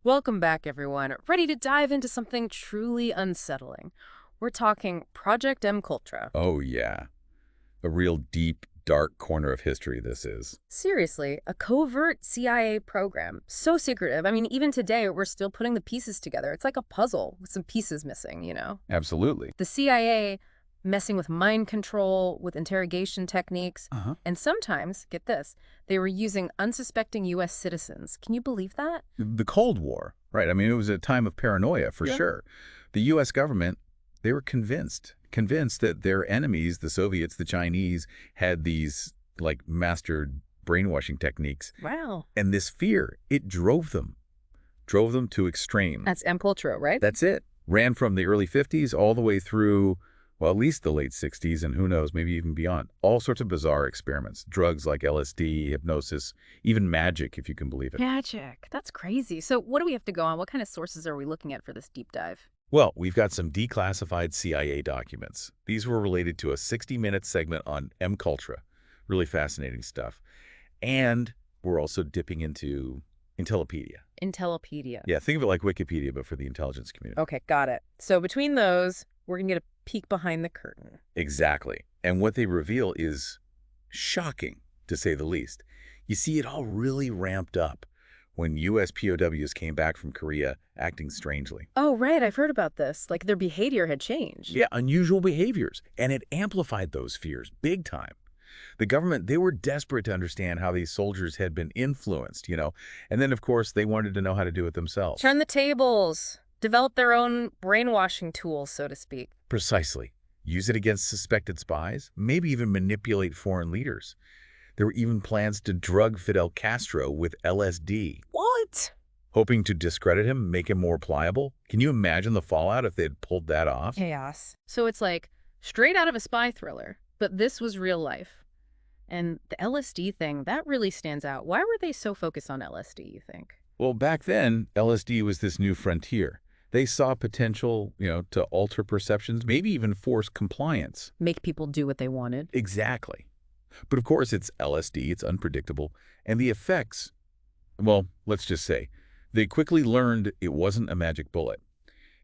Welcome back, everyone. Ready to dive into something truly unsettling. We're talking Project MKUltra. Oh, yeah. A real deep, dark corner of history this is. Seriously, a covert CIA program. So secretive. I mean, even today, we're still putting the pieces together. It's like a puzzle with some pieces missing. Absolutely. The CIA messing with mind control, with interrogation techniques, Uh-huh. and sometimes, get this, they were using unsuspecting U.S. citizens. Can you believe that? The Cold War, right? I mean, it was a time of paranoia for Yeah. sure. The U.S. government, they were convinced that their enemies, the Soviets, the Chinese, had these, like, mastered brainwashing techniques. Wow. And this fear, it drove them to extreme. That's MKUltra, right? That's it. Ran from the early 50s all the way through, well, at least the late 60s, and who knows, maybe even beyond. All sorts of bizarre experiments. Drugs like LSD, hypnosis, even magic, if you can believe it. Magic. That's crazy. So what do we have to go on? What kind of sources are we looking at for this deep dive? Well, we've got some declassified CIA documents. These were related to a 60-minute segment on MKUltra. Really fascinating stuff. And we're also dipping into Intellipedia. Intellipedia. Yeah, think of it like Wikipedia, but for the intelligence community. Okay, got it. So between those, we're going to get a peek behind the curtain. Exactly. And what they reveal is shocking, to say the least. You see, it all really ramped up when U.S. POWs came back from Korea acting strangely. Oh, right. I've heard about this. Like their behavior had changed. Yeah, unusual behaviors. And it amplified those fears big time. The government, they were desperate to understand how these soldiers had been influenced. And then, of course, they wanted to know how to do it themselves. Turn the tables. Develop their own brainwashing tools, so to speak. Precisely. Use it against suspected spies, maybe even manipulate foreign leaders. There were even plans to drug Fidel Castro with LSD, What? hoping to discredit him, make him more pliable. Can you imagine the fallout if they had pulled that off? Chaos. So it's like straight out of a spy thriller, but this was real life. And the LSD thing, that really stands out. Why were they so focused on LSD, you think? Well, back then, LSD was this new frontier. They saw potential, to alter perceptions, maybe even force compliance. Make people do what they wanted. Exactly. But of course, it's LSD, it's unpredictable, and the effects, well, let's just say, they quickly learned it wasn't a magic bullet.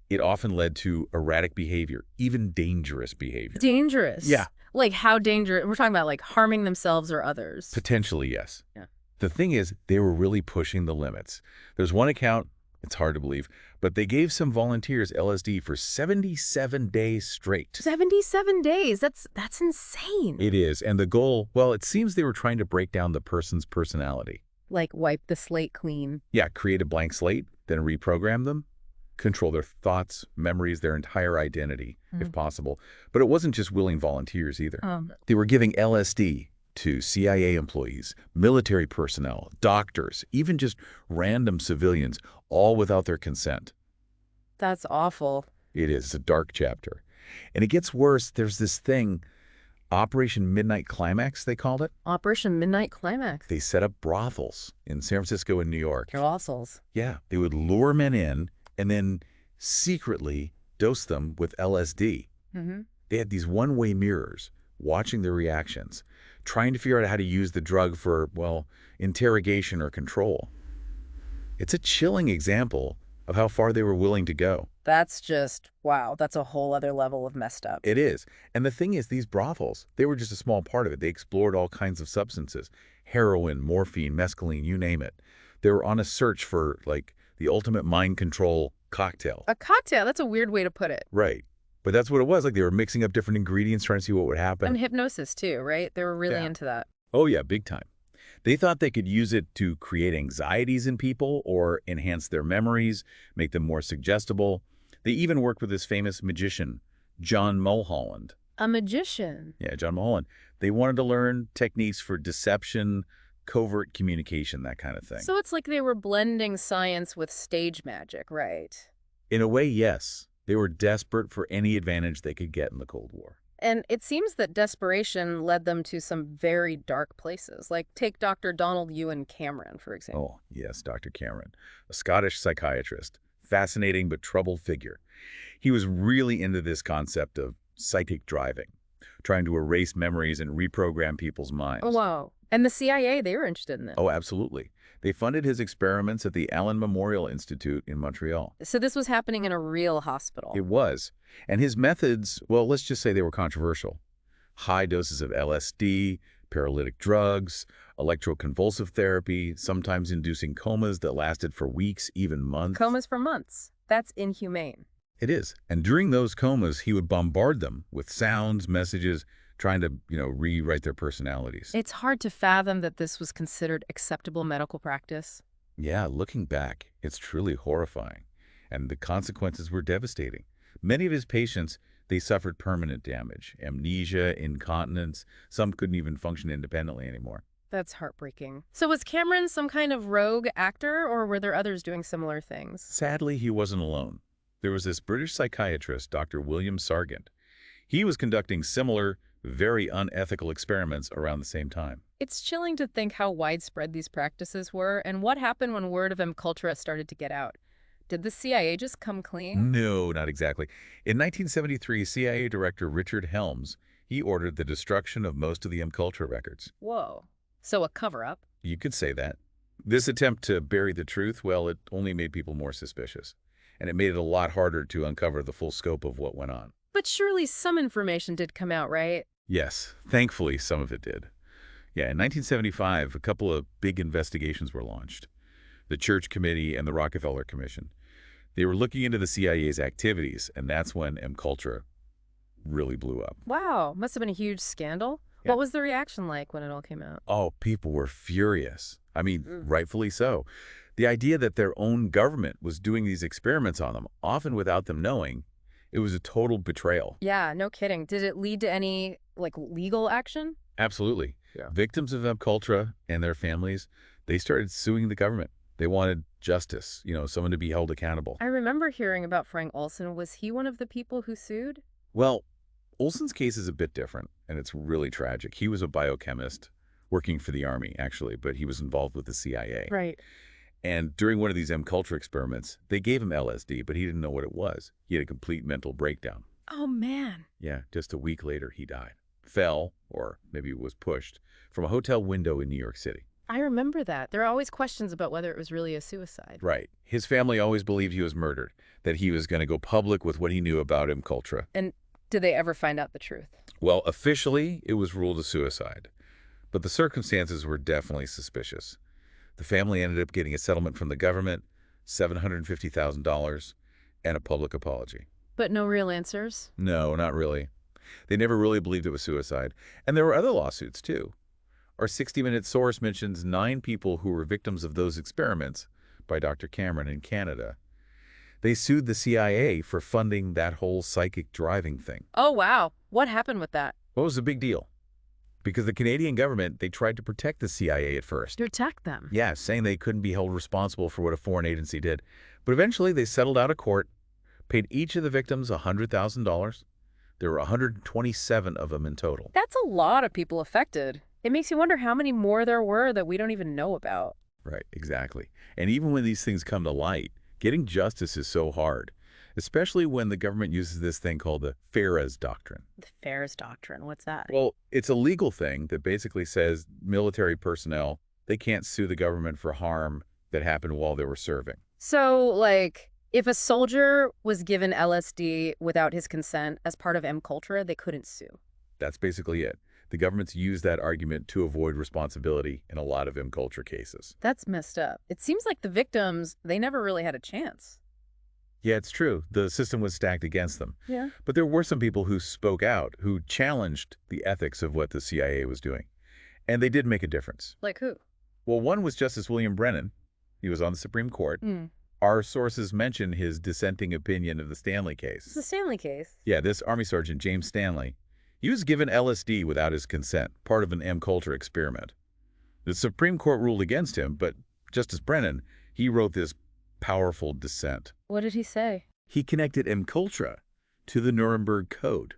It often led to erratic behavior, even dangerous behavior. Dangerous. Yeah. Like how dangerous? We're talking about like harming themselves or others. Potentially, yes. Yeah. The thing is, they were really pushing the limits. There's one account, it's hard to believe, but they gave some volunteers LSD for 77 days straight. 77 days. That's insane. It is, and the goal, well, it seems they were trying to break down the person's personality. Like wipe the slate clean. Yeah, create a blank slate, then reprogram them, control their thoughts, memories, their entire identity, if possible. But it wasn't just willing volunteers either. They were giving LSD to CIA employees, military personnel, doctors, even just random civilians, all without their consent. That's awful. It is a dark chapter. And it gets worse. There's this thing, Operation Midnight Climax, they called it. Operation Midnight Climax. They set up brothels in San Francisco and New York. Colossals. Yeah, they would lure men in and then secretly dose them with LSD. They had these one-way mirrors watching their reactions, trying to figure out how to use the drug for, well, interrogation or control. It's a chilling example of how far they were willing to go. That's just, wow, that's a whole other level of messed up. It is. And the thing is, these brothels, they were just a small part of it. They explored all kinds of substances, heroin, morphine, mescaline, you name it. They were on a search for, like, the ultimate mind control cocktail. A cocktail, that's a weird way to put it. Right. But that's what it was. Like, they were mixing up different ingredients, trying to see what would happen. And hypnosis too, right? They were really Yeah. into that. Oh, yeah, big time. They thought they could use it to create anxieties in people or enhance their memories, make them more suggestible. They even worked with this famous magician, John Mulholland. A magician. Yeah, John Mulholland. They wanted to learn techniques for deception, covert communication, that kind of thing. So it's like they were blending science with stage magic, right? In a way, yes. They were desperate for any advantage they could get in the Cold War. And it seems that desperation led them to some very dark places. Like take Dr. Donald Ewan Cameron, for example. Oh, yes, Dr. Cameron, a Scottish psychiatrist, fascinating but troubled figure. He was really into this concept of psychic driving, trying to erase memories and reprogram people's minds. Oh, wow. And the CIA, they were interested in it. Oh, absolutely. They funded his experiments at the Allen Memorial Institute in Montreal. So this was happening in a real hospital. It was. And his methods, well, let's just say they were controversial. High doses of LSD, paralytic drugs, electroconvulsive therapy, sometimes inducing comas that lasted for weeks, even months. Comas for months. That's inhumane. It is. And during those comas, he would bombard them with sounds, messages, trying to, rewrite their personalities. It's hard to fathom that this was considered acceptable medical practice. Yeah, looking back, it's truly horrifying. And the consequences were devastating. Many of his patients, they suffered permanent damage, amnesia, incontinence. Some couldn't even function independently anymore. That's heartbreaking. So was Cameron some kind of rogue actor, or were there others doing similar things? Sadly, he wasn't alone. There was this British psychiatrist, Dr. William Sargant. He was conducting similar, very unethical experiments around the same time. It's chilling to think how widespread these practices were and what happened when word of MKUltra started to get out. Did the CIA just come clean? No, not exactly. In 1973, CIA Director Richard Helms, he ordered the destruction of most of the MKUltra records. Whoa. So a cover-up? You could say that. This attempt to bury the truth, well, it only made people more suspicious. And it made it a lot harder to uncover the full scope of what went on. But surely some information did come out, right? Yes, thankfully some of it did. Yeah, in 1975, a couple of big investigations were launched. The Church Committee and the Rockefeller Commission. They were looking into the CIA's activities, and that's when MKUltra really blew up. Wow, must have been a huge scandal. Yeah. What was the reaction like when it all came out? Oh, people were furious. I mean, rightfully so. The idea that their own government was doing these experiments on them, often without them knowing, it was a total betrayal. Yeah, no kidding. Did it lead to any, legal action? Absolutely. Yeah. Victims of MKUltra and their families, they started suing the government. They wanted justice, someone to be held accountable. I remember hearing about Frank Olson. Was he one of the people who sued? Well, Olson's case is a bit different, and it's really tragic. He was a biochemist working for the Army, actually, but he was involved with the CIA. Right. And during one of these MKUltra experiments, they gave him LSD, but he didn't know what it was. He had a complete mental breakdown. Oh, man. Yeah, just a week later, he died. Fell, or maybe was pushed, from a hotel window in New York City. I remember that. There are always questions about whether it was really a suicide. Right. His family always believed he was murdered, that he was going to go public with what he knew about MKUltra. And did they ever find out the truth? Well, officially, it was ruled a suicide. But the circumstances were definitely suspicious. The family ended up getting a settlement from the government, $750,000, and a public apology. But no real answers? No, not really. They never really believed it was suicide. And there were other lawsuits, too. Our 60-minute source mentions 9 people who were victims of those experiments by Dr. Cameron in Canada. They sued the CIA for funding that whole psychic driving thing. Oh, wow. What happened with that? What was the big deal? Because the Canadian government, they tried to protect the CIA at first. Protect them. Yeah, saying they couldn't be held responsible for what a foreign agency did. But eventually they settled out of court, paid each of the victims $100,000. There were 127 of them in total. That's a lot of people affected. It makes you wonder how many more there were that we don't even know about. Right, exactly. And even when these things come to light, getting justice is so hard, especially when the government uses this thing called the Ferris Doctrine. The Ferris Doctrine, what's that? Well, it's a legal thing that basically says military personnel, they can't sue the government for harm that happened while they were serving. So, if a soldier was given LSD without his consent as part of MKUltra, they couldn't sue. That's basically it. The government's used that argument to avoid responsibility in a lot of MKUltra cases. That's messed up. It seems like the victims, they never really had a chance. Yeah, it's true. The system was stacked against them. Yeah. But there were some people who spoke out, who challenged the ethics of what the CIA was doing. And they did make a difference. Like who? Well, one was Justice William Brennan. He was on the Supreme Court. Our sources mention his dissenting opinion of the Stanley case. It's the Stanley case. Yeah, this Army Sergeant, James Stanley, he was given LSD without his consent, part of an MKUltra experiment. The Supreme Court ruled against him, but Justice Brennan, he wrote this powerful dissent. What did he say? He connected MKUltra to the Nuremberg Code.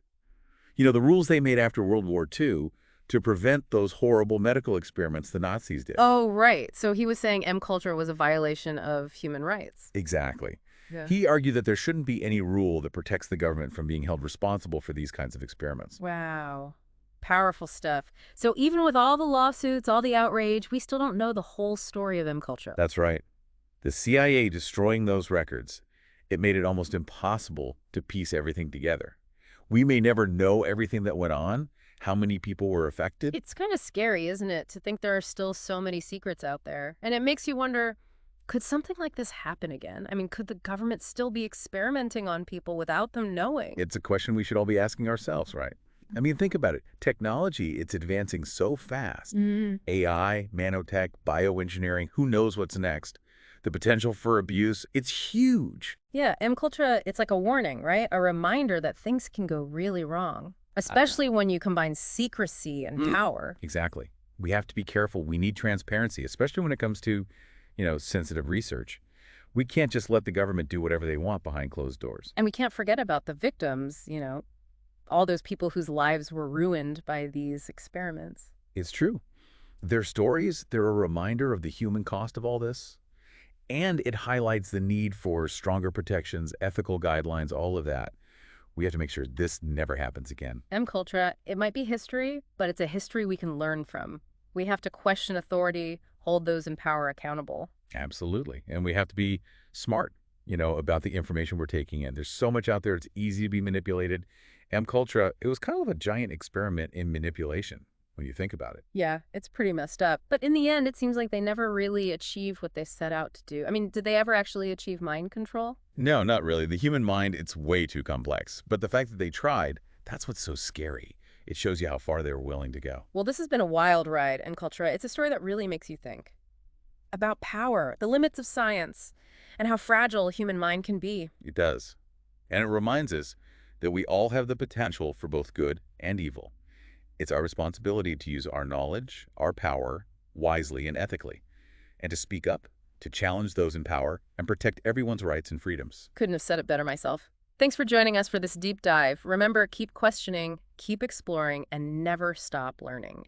The rules they made after World War II to prevent those horrible medical experiments the Nazis did. Oh, right. So he was saying MKUltra was a violation of human rights. Exactly. Yeah. He argued that there shouldn't be any rule that protects the government from being held responsible for these kinds of experiments. Wow. Powerful stuff. So even with all the lawsuits, all the outrage, we still don't know the whole story of MKUltra. That's right. The CIA destroying those records, it made it almost impossible to piece everything together. We may never know everything that went on, how many people were affected. It's kind of scary, isn't it, to think there are still so many secrets out there. And it makes you wonder, could something like this happen again? I mean, could the government still be experimenting on people without them knowing? It's a question we should all be asking ourselves, right? I mean, think about it. Technology, it's advancing so fast. AI, nanotech, bioengineering, who knows what's next? The potential for abuse, it's huge. Yeah, MKUltra, it's like a warning, right? A reminder that things can go really wrong, especially when you combine secrecy and power. Exactly. We have to be careful. We need transparency, especially when it comes to, sensitive research. We can't just let the government do whatever they want behind closed doors. And we can't forget about the victims, all those people whose lives were ruined by these experiments. It's true. Their stories, they're a reminder of the human cost of all this. And it highlights the need for stronger protections, ethical guidelines, all of that. We have to make sure this never happens again. MKUltra, it might be history, but it's a history we can learn from. We have to question authority, hold those in power accountable. Absolutely. And we have to be smart, about the information we're taking in. There's so much out there. It's easy to be manipulated. MKUltra, it was kind of a giant experiment in manipulation when you think about it. Yeah, it's pretty messed up. But in the end, it seems like they never really achieved what they set out to do. I mean, did they ever actually achieve mind control? No, not really. The human mind, it's way too complex. But the fact that they tried, that's what's so scary. It shows you how far they were willing to go. Well, this has been a wild ride, MKUltra. It's a story that really makes you think about power, the limits of science, and how fragile a human mind can be. It does. And it reminds us that we all have the potential for both good and evil. It's our responsibility to use our knowledge, our power, wisely and ethically, and to speak up, to challenge those in power, and protect everyone's rights and freedoms. Couldn't have said it better myself. Thanks for joining us for this deep dive. Remember, keep questioning, keep exploring, and never stop learning.